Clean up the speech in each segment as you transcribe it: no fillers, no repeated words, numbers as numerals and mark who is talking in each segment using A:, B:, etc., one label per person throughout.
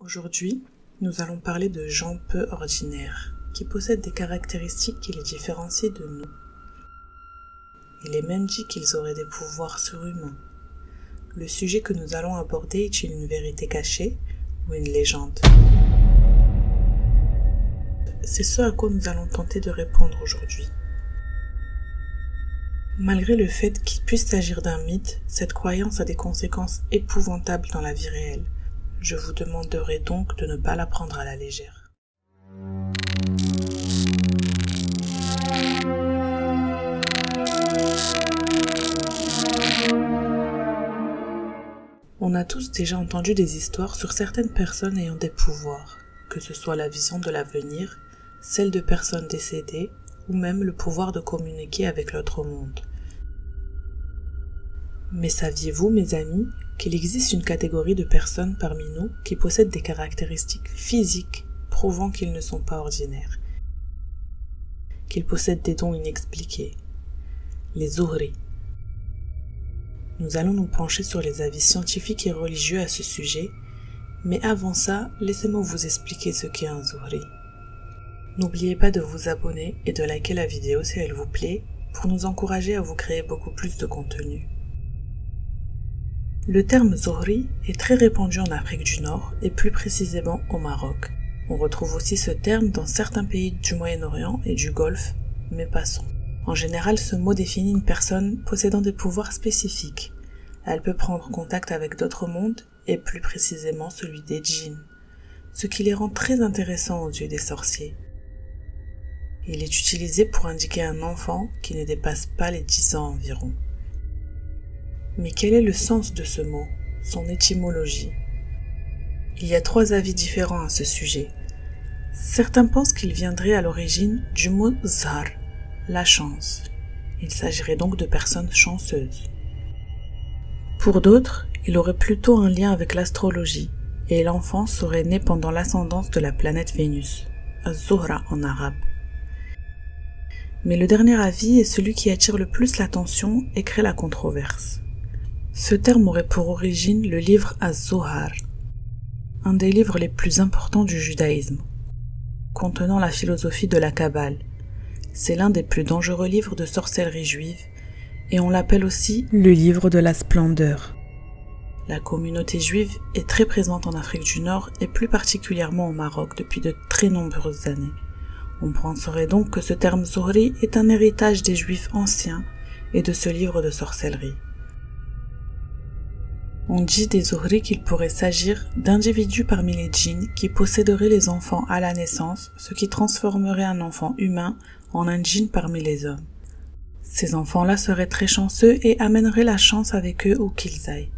A: Aujourd'hui, nous allons parler de gens peu ordinaires, qui possèdent des caractéristiques qui les différencient de nous. Il est même dit qu'ils auraient des pouvoirs surhumains. Le sujet que nous allons aborder est-il une vérité cachée ou une légende? C'est ce à quoi nous allons tenter de répondre aujourd'hui. Malgré le fait qu'il puisse s'agir d'un mythe, cette croyance a des conséquences épouvantables dans la vie réelle. Je vous demanderai donc de ne pas la prendre à la légère. On a tous déjà entendu des histoires sur certaines personnes ayant des pouvoirs, que ce soit la vision de l'avenir, celle de personnes décédées, ou même le pouvoir de communiquer avec l'autre monde. Mais saviez-vous, mes amis, qu'il existe une catégorie de personnes parmi nous qui possèdent des caractéristiques physiques prouvant qu'ils ne sont pas ordinaires, qu'ils possèdent des dons inexpliqués, les Zuhri. Nous allons nous pencher sur les avis scientifiques et religieux à ce sujet, mais avant ça, laissez-moi vous expliquer ce qu'est un Zuhri. N'oubliez pas de vous abonner et de liker la vidéo si elle vous plaît, pour nous encourager à vous créer beaucoup plus de contenu. Le terme Zuhri est très répandu en Afrique du Nord et plus précisément au Maroc. On retrouve aussi ce terme dans certains pays du Moyen-Orient et du Golfe, mais passons. En général, ce mot définit une personne possédant des pouvoirs spécifiques. Elle peut prendre contact avec d'autres mondes et plus précisément celui des djinns, ce qui les rend très intéressants aux yeux des sorciers. Il est utilisé pour indiquer un enfant qui ne dépasse pas les 10 ans environ. Mais quel est le sens de ce mot, son étymologie? Il y a 3 avis différents à ce sujet. Certains pensent qu'il viendrait à l'origine du mot zar, la chance. Il s'agirait donc de personnes chanceuses. Pour d'autres, il aurait plutôt un lien avec l'astrologie, et l'enfant serait né pendant l'ascendance de la planète Vénus, Az-Zuhra en arabe. Mais le dernier avis est celui qui attire le plus l'attention et crée la controverse. Ce terme aurait pour origine le livre Az-Zuhar, un des livres les plus importants du judaïsme, contenant la philosophie de la Kabbale. C'est l'un des plus dangereux livres de sorcellerie juive, et on l'appelle aussi le livre de la splendeur. La communauté juive est très présente en Afrique du Nord et plus particulièrement au Maroc depuis de très nombreuses années. On penserait donc que ce terme Zuhri est un héritage des juifs anciens et de ce livre de sorcellerie. On dit des Zuhri qu'il pourrait s'agir d'individus parmi les djinns qui posséderaient les enfants à la naissance, ce qui transformerait un enfant humain en un djinn parmi les hommes. Ces enfants-là seraient très chanceux et amèneraient la chance avec eux où qu'ils aillent.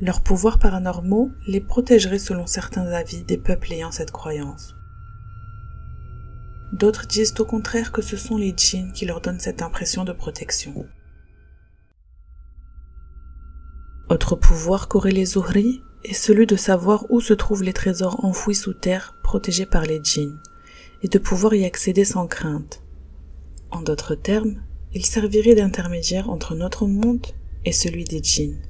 A: Leurs pouvoirs paranormaux les protégeraient selon certains avis des peuples ayant cette croyance. D'autres disent au contraire que ce sont les djinns qui leur donnent cette impression de protection. Autre pouvoir qu'auraient les Zuhri est celui de savoir où se trouvent les trésors enfouis sous terre protégés par les djinns, et de pouvoir y accéder sans crainte. En d'autres termes, ils serviraient d'intermédiaire entre notre monde et celui des djinns.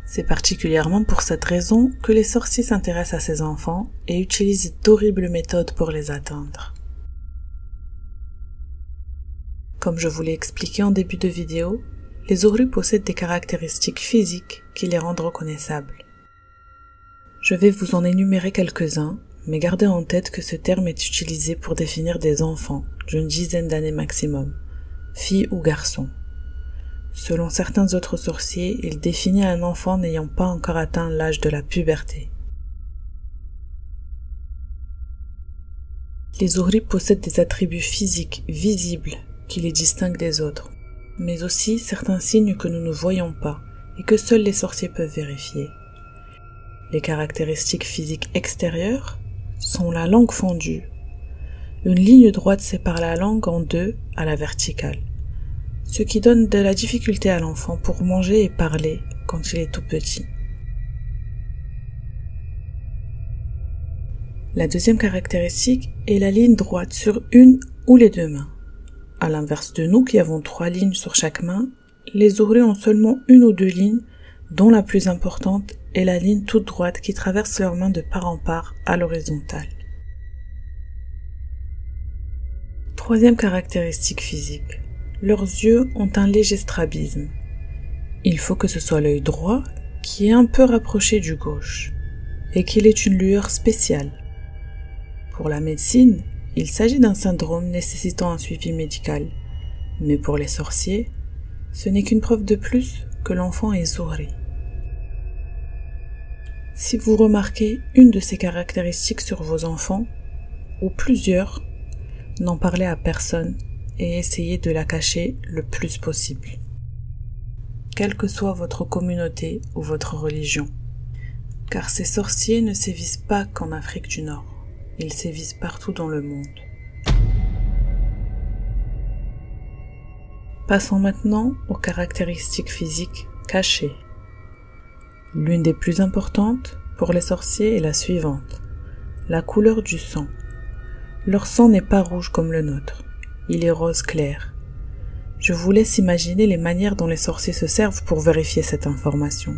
A: C'est particulièrement pour cette raison que les sorciers s'intéressent à ces enfants et utilisent d'horribles méthodes pour les atteindre. Comme je vous l'ai expliqué en début de vidéo, les Zuhri possèdent des caractéristiques physiques qui les rendent reconnaissables. Je vais vous en énumérer quelques-uns, mais gardez en tête que ce terme est utilisé pour définir des enfants d'une 10aine d'années maximum, filles ou garçons. Selon certains autres sorciers, il définit un enfant n'ayant pas encore atteint l'âge de la puberté. Les Zuhri possèdent des attributs physiques visibles qui les distinguent des autres, mais aussi certains signes que nous ne voyons pas et que seuls les sorciers peuvent vérifier. Les caractéristiques physiques extérieures sont la langue fendue. Une ligne droite sépare la langue en deux à la verticale, ce qui donne de la difficulté à l'enfant pour manger et parler quand il est tout petit. La deuxième caractéristique est la ligne droite sur une ou les 2 mains. À l'inverse de nous qui avons 3 lignes sur chaque main, les Zuhri ont seulement 1 ou 2 lignes, dont la plus importante est la ligne toute droite qui traverse leurs mains de part en part à l'horizontale. Troisième caractéristique physique. Leurs yeux ont un léger strabisme. Il faut que ce soit l'œil droit qui est un peu rapproché du gauche et qu'il ait une lueur spéciale. Pour la médecine, il s'agit d'un syndrome nécessitant un suivi médical, mais pour les sorciers, ce n'est qu'une preuve de plus que l'enfant est Zuhri. Si vous remarquez une de ces caractéristiques sur vos enfants, ou plusieurs, n'en parlez à personne et essayez de la cacher le plus possible. Quelle que soit votre communauté ou votre religion. Car ces sorciers ne sévissent pas qu'en Afrique du Nord, ils sévissent partout dans le monde. Passons maintenant aux caractéristiques physiques cachées. L'une des plus importantes pour les sorciers est la suivante, la couleur du sang. Leur sang n'est pas rouge comme le nôtre, il est rose clair. Je vous laisse imaginer les manières dont les sorciers se servent pour vérifier cette information.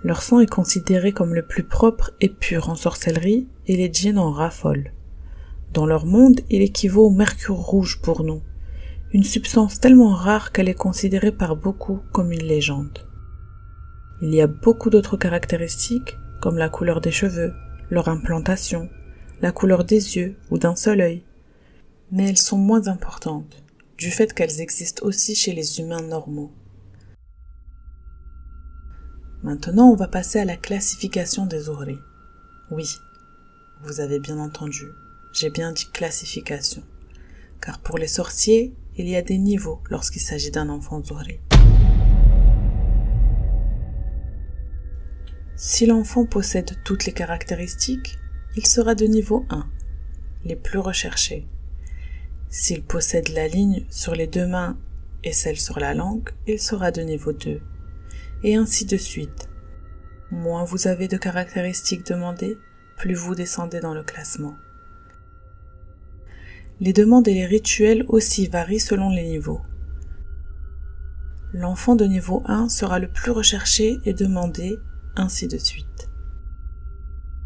A: Leur sang est considéré comme le plus propre et pur en sorcellerie et les djinns en raffolent. Dans leur monde, il équivaut au mercure rouge pour nous, une substance tellement rare qu'elle est considérée par beaucoup comme une légende. Il y a beaucoup d'autres caractéristiques, comme la couleur des cheveux, leur implantation, la couleur des yeux ou d'un seul œil. Mais elles sont moins importantes, du fait qu'elles existent aussi chez les humains normaux. Maintenant, on va passer à la classification des Zuhri. Oui, vous avez bien entendu, j'ai bien dit classification. Car pour les sorciers, il y a des niveaux lorsqu'il s'agit d'un enfant Zuhri. Si l'enfant possède toutes les caractéristiques, il sera de niveau 1, les plus recherchés. S'il possède la ligne sur les deux mains et celle sur la langue, il sera de niveau 2. Et ainsi de suite. Moins vous avez de caractéristiques demandées, plus vous descendez dans le classement. Les demandes et les rituels aussi varient selon les niveaux. L'enfant de niveau 1 sera le plus recherché et demandé, ainsi de suite.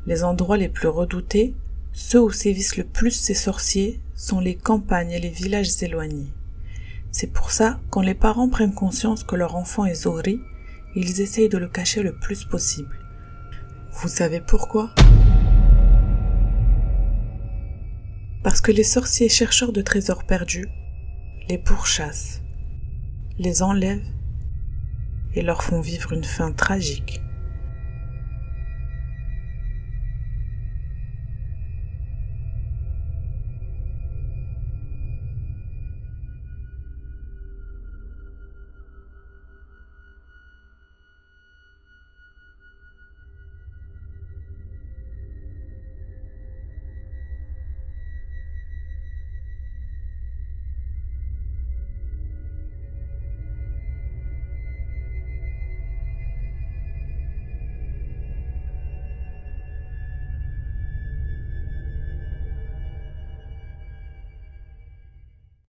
A: Les endroits les plus redoutés, ceux où sévissent le plus ces sorciers, sont les campagnes et les villages éloignés. C'est pour ça, quand les parents prennent conscience que leur enfant est Zuhri, ils essayent de le cacher le plus possible. Vous savez pourquoi ? Parce que les sorciers chercheurs de trésors perdus les pourchassent, les enlèvent et leur font vivre une fin tragique.